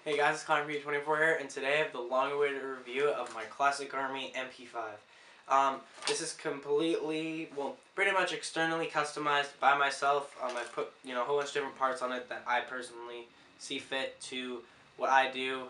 Hey guys, it's Army Mp5 here, and today I have the long-awaited review of my classic Army Mp5. This is completely, pretty much externally customized by myself. I put, a whole bunch of different parts on it that I personally see fit to what I do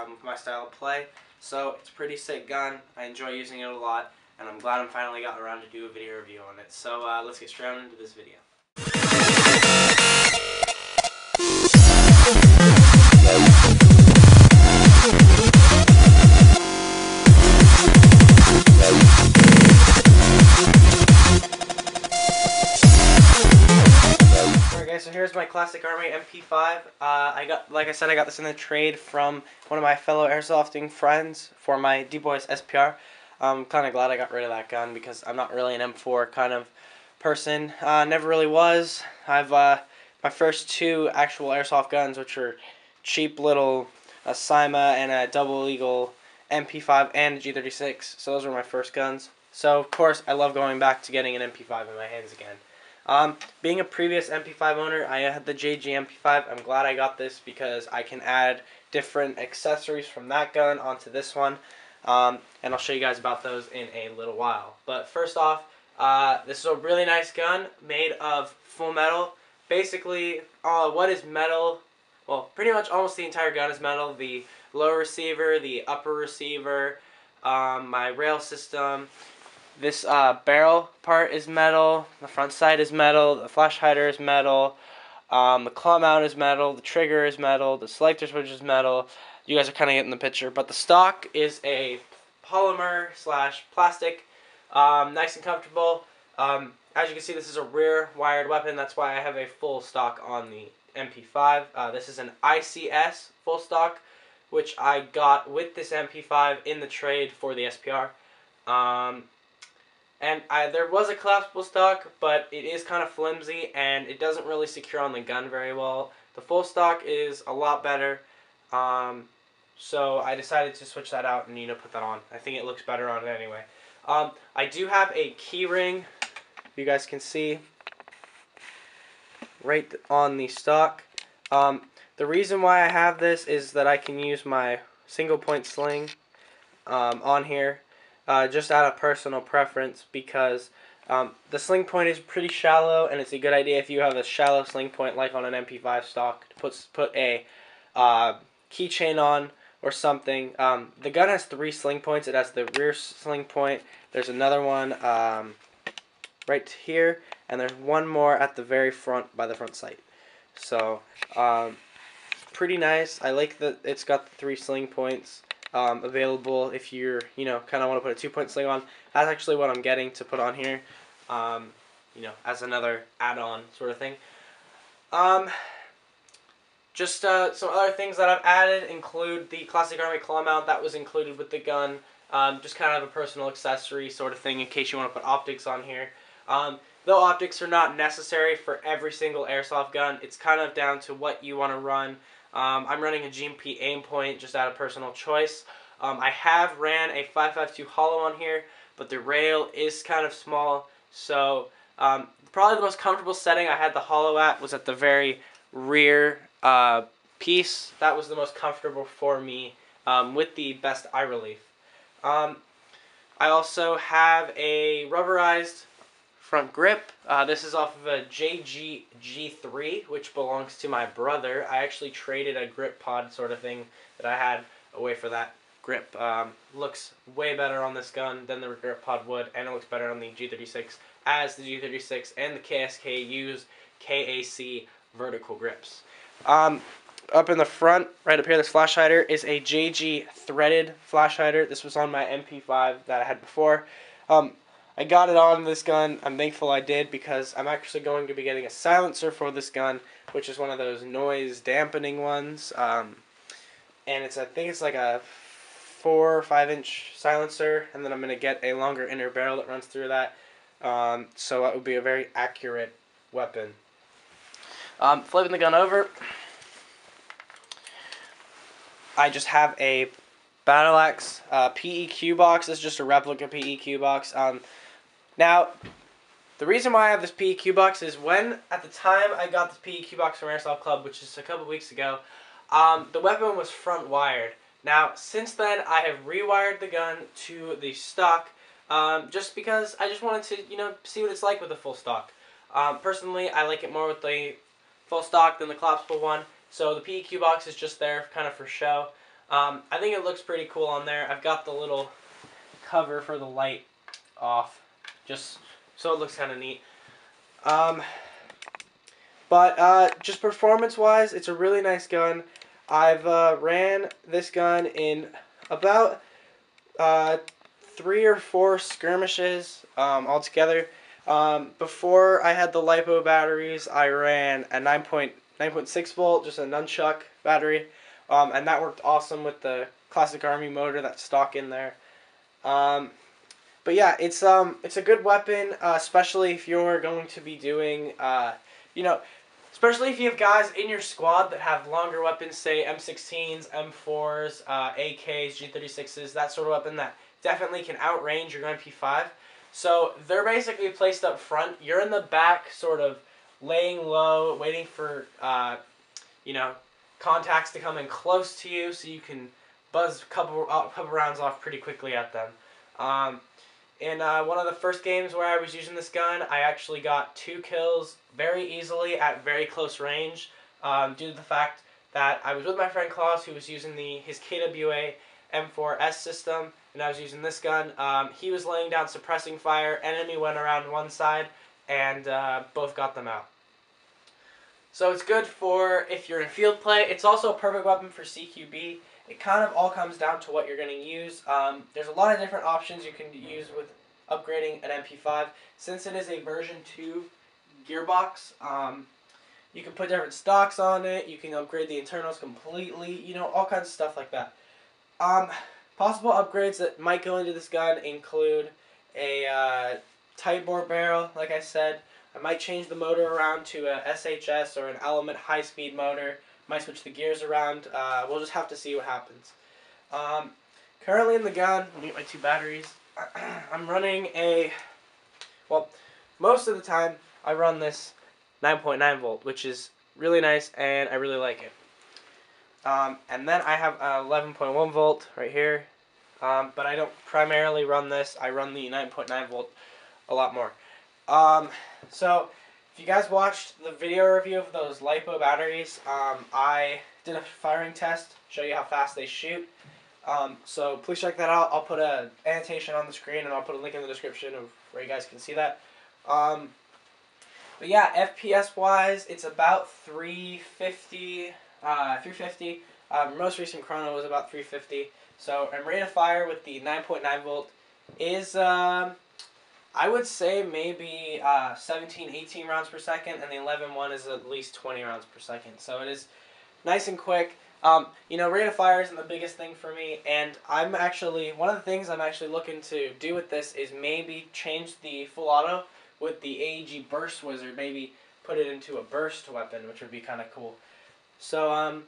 with my style of play. So it's a pretty sick gun. I enjoy using it a lot, and I'm glad I'm finally got around to do a video review on it. So let's get straight on into this video. So here's my classic Army Mp5. Like I said, I got this in the trade from one of my fellow airsofting friends for my D-Boys SPR. I'm kind of glad I got rid of that gun because I'm not really an M4 kind of person. Never really was. I've my first two actual airsoft guns, which are cheap little Cyma and a Double Eagle Mp5 and a G36. So those were my first guns. So of course I love going back to getting an Mp5 in my hands again. Being a previous Mp5 owner, I had the JG Mp5. I'm glad I got this because I can add different accessories from that gun onto this one. And I'll show you guys about those in a little while. But first off, this is a really nice gun made of full metal. Basically, what is metal? Well, pretty much almost the entire gun is metal. The lower receiver, the upper receiver, my rail system. This barrel part is metal, the front side is metal, the flash hider is metal, the claw mount is metal, the trigger is metal, the selector switch is metal. You guys are kind of getting the picture. But the stock is a polymer / plastic, nice and comfortable. As you can see, this is a rear wired weapon. That's why I have a full stock on the Mp5. This is an ICS full stock, which I got with this Mp5 in the trade for the SPR. And there was a collapsible stock, but it is kind of flimsy and it doesn't really secure on the gun very well. The full stock is a lot better, so I decided to switch that out and put that on. I think it looks better on it anyway. I do have a key ring, you guys can see, right on the stock. The reason why I have this is that I can use my single point sling on here. Just out of personal preference, because the sling point is pretty shallow, and it's a good idea if you have a shallow sling point like on an Mp5 stock to put a keychain on or something. The gun has 3 sling points. It has the rear sling point. There's another one right here, and there's one more at the very front by the front sight. So pretty nice. I like that it's got the 3 sling points. Available if you're, kind of want to put a 2-point sling on. That's actually what I'm getting to put on here, as another add-on sort of thing. Just some other things that I've added include the classic Army claw mount that was included with the gun. Just kind of a personal accessory sort of thing in case you want to put optics on here. Though optics are not necessary for every single airsoft gun, it's kind of down to what you want to run. I'm running a GMP aim point just out of personal choice. I have ran a 5.52 hollow on here, but the rail is kind of small, so probably the most comfortable setting I had the hollow at was at the very rear piece. That was the most comfortable for me with the best eye relief. I also have a rubberized front grip. This is off of a JG G3, which belongs to my brother. I actually traded a grip pod sort of thing that I had away for that grip. Looks way better on this gun than the grip pod would, and it looks better on the G36, as the G36 and the KSK use KAC vertical grips. Up in the front, right up here, this flash hider is a JG threaded flash hider. This was on my Mp5 that I had before. I got it on this gun. I'm thankful I did because I'm actually going to be getting a silencer for this gun, which is one of those noise dampening ones. And I think it's like a 4 or 5 inch silencer, and then I'm going to get a longer inner barrel that runs through that. So that would be a very accurate weapon. Flipping the gun over, I just have a Battle Axe PEQ box. This is just a replica PEQ box. Now, the reason why I have this PEQ box is at the time I got this PEQ box from Airsoft Club, which is a couple weeks ago, the weapon was front wired. Now, since then, I have rewired the gun to the stock, just because I just wanted to, see what it's like with the full stock. Personally, I like it more with the full stock than the collapsible one, so the PEQ box is just there kind of for show. I think it looks pretty cool on there. I've got the little cover for the light off, just so it looks kind of neat. But just performance-wise, it's a really nice gun. I've ran this gun in about 3 or 4 skirmishes altogether. Before I had the LiPo batteries, I ran a 9.6 volt, just a nunchuck battery, and that worked awesome with the classic Army motor that's stock in there. But yeah, it's a good weapon, especially if you're going to be doing, especially if you have guys in your squad that have longer weapons, say M16s, M4s, AKs, G36s, that sort of weapon that definitely can outrange your MP5. So they're basically placed up front. You're in the back, sort of laying low, waiting for, contacts to come in close to you, so you can buzz a couple rounds off pretty quickly at them. In one of the first games where I was using this gun, I actually got 2 kills very easily at very close range, due to the fact that I was with my friend Klaus, who was using his KWA M4S system, and I was using this gun. He was laying down suppressing fire, enemy went around one side, and both got them out. So it's good for if you're in field play. It's also a perfect weapon for CQB. It kind of all comes down to what you're going to use. There's a lot of different options you can use with upgrading an MP5. Since it is a version 2 gearbox, you can put different stocks on it. You can upgrade the internals completely. All kinds of stuff like that. Possible upgrades that might go into this gun include a tight bore barrel, like I said. I might change the motor around to a SHS or an Element high-speed motor. Might switch the gears around. We'll just have to see what happens. Currently in the gun, let me get my 2 batteries. I'm running most of the time I run this 9.9 volt, which is really nice and I really like it. And then I have 11.1 volt right here, but I don't primarily run this. I run the 9.9 volt a lot more. So if you guys watched the video review of those LiPo batteries, I did a firing test, show you how fast they shoot. So please check that out. I'll put an annotation on the screen and I'll put a link in the description of where you guys can see that. But yeah, FPS wise, it's about 350. Most recent chrono was about 350. So rate of fire with the 9.9 volt is I would say maybe 17, 18 rounds per second, and the 11.1 is at least 20 rounds per second. So it is nice and quick. Rate of fire isn't the biggest thing for me, and one of the things I'm actually looking to do with this is maybe change the full auto with the AEG Burst Wizard, maybe put it into a burst weapon, which would be kind of cool. So,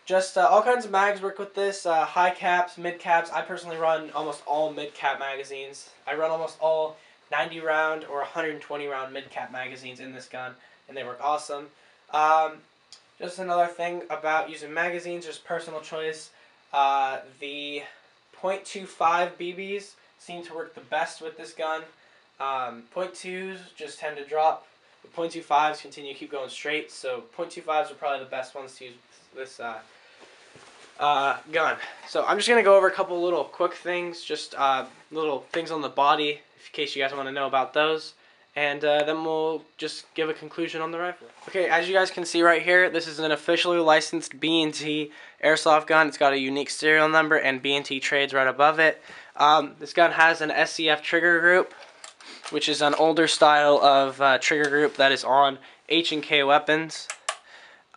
just all kinds of mags work with this, high caps, mid caps. I personally run almost all mid cap magazines. I run almost all 90 round or 120 round mid cap magazines in this gun, and they work awesome. Just another thing about using magazines, just personal choice. The .25 BBs seem to work the best with this gun. .2s just tend to drop. The .25s continue to keep going straight, so .25s are probably the best ones to use with this gun. So I'm just going to go over a couple little quick things, just little things on the body, in case you guys want to know about those. And then we'll just give a conclusion on the rifle. Okay, as you guys can see right here, this is an officially licensed B&T airsoft gun. It's got a unique serial number and B&T trades right above it. This gun has an SCF trigger group, which is an older style of trigger group that is on H&K weapons.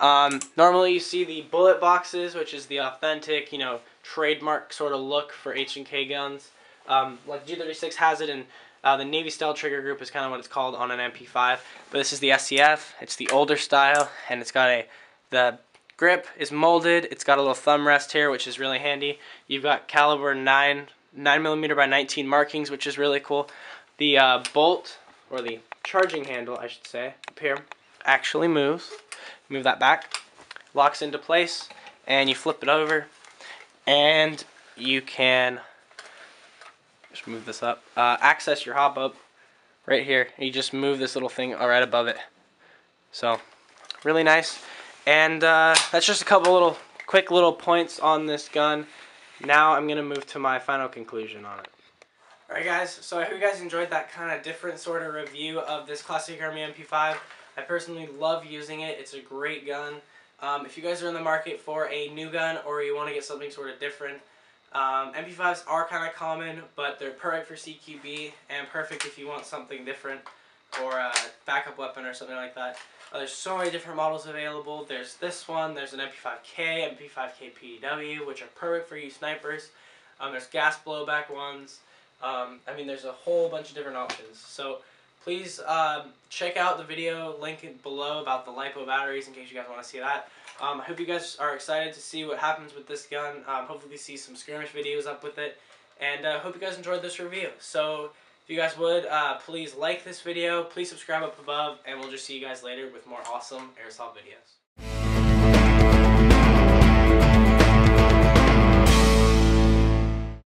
Normally you see the bullet boxes, which is the authentic, trademark sort of look for H&K guns. Like G36 has it, and the Navy style trigger group is kind of what it's called on an MP5. But this is the SCF. It's the older style, and it's got the grip is molded. It's got a little thumb rest here, which is really handy. You've got caliber 9mm by 19 markings, which is really cool. The bolt, or the charging handle, I should say, up here, actually moves. Move that back, locks into place, and you flip it over, and you can just move this up. Access your hop-up right here. You just move this little thing right above it. So, really nice. And that's just a couple quick little points on this gun. Now I'm going to move to my final conclusion on it. Alright guys, so I hope you guys enjoyed that kind of different sort of review of this classic Army Mp5. I personally love using it. It's a great gun. If you guys are in the market for a new gun or you want to get something sort of different, MP5s are kind of common, but they're perfect for CQB and perfect if you want something different or a backup weapon or something like that. There's so many different models available. There's this one, there's an MP5K, MP5K PW, which are perfect for you snipers. There's gas blowback ones. I mean, there's a whole bunch of different options. So please check out the video link below about the LiPo batteries in case you guys want to see that. I hope you guys are excited to see what happens with this gun. Hopefully see some skirmish videos up with it. And hope you guys enjoyed this review. So if you guys would, please like this video, please subscribe up above, and we'll just see you guys later with more awesome airsoft videos.